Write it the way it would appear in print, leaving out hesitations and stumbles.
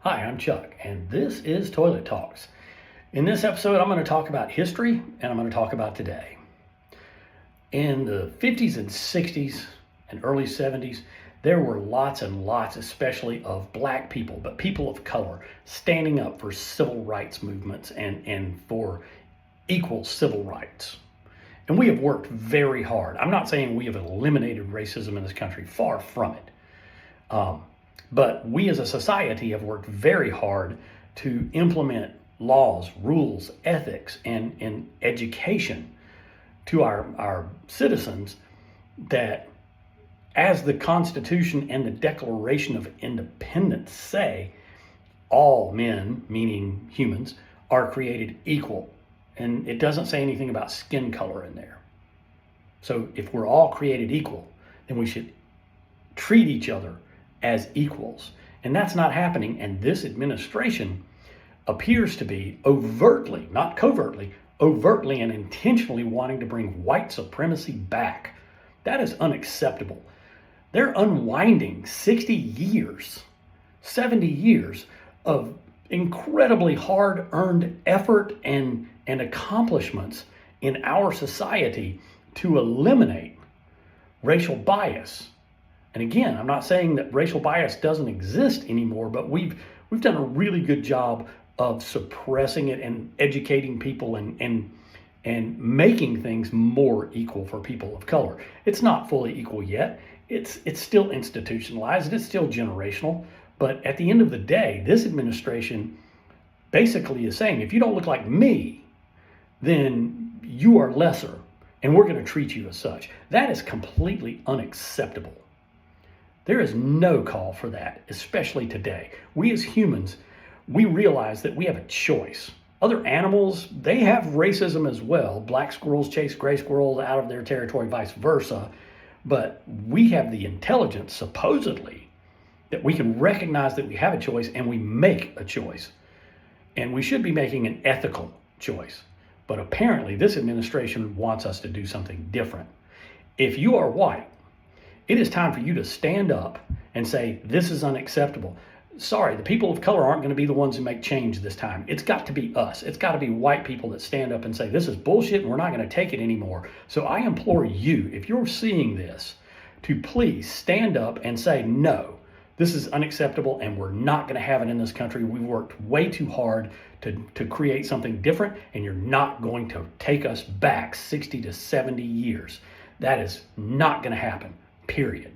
Hi, I'm Chuck, and this is Toilet Talks. In this episode, I'm going to talk about history, and I'm going to talk about today. In the 50s and 60s and early 70s, there were lots and lots, especially of black people, but people of color, standing up for civil rights movements and for equal civil rights. And we have worked very hard. I'm not saying we have eliminated racism in this country, far from it. But we as a society have worked very hard to implement laws, rules, ethics, and education to our citizens that, as the Constitution and the Declaration of Independence say, all men, meaning humans, are created equal. And it doesn't say anything about skin color in there. So if we're all created equal, then we should treat each other as equals. And that's not happening. And this administration appears to be overtly, not covertly, overtly and intentionally wanting to bring white supremacy back. That is unacceptable. They're unwinding 60 years, 70 years of incredibly hard-earned effort and accomplishments in our society to eliminate racial bias. And again, I'm not saying that racial bias doesn't exist anymore, but we've done a really good job of suppressing it and educating people and making things more equal for people of color. It's not fully equal yet. It's still institutionalized. It's still generational. But at the end of the day, this administration basically is saying, if you don't look like me, then you are lesser, and we're going to treat you as such. That is completely unacceptable. There is no call for that, especially today. We as humans, we realize that we have a choice. Other animals, they have racism as well. Black squirrels chase gray squirrels out of their territory, vice versa. But we have the intelligence, supposedly, that we can recognize that we have a choice and we make a choice. And we should be making an ethical choice. But apparently this administration wants us to do something different. If you are white, it is time for you to stand up and say, this is unacceptable. Sorry, the people of color aren't going to be the ones who make change this time. It's got to be us. It's got to be white people that stand up and say, this is bullshit and we're not going to take it anymore. So I implore you, if you're seeing this, to please stand up and say, no, this is unacceptable and we're not going to have it in this country. We've worked way too hard to create something different, and you're not going to take us back 60 to 70 years. That is not going to happen, period.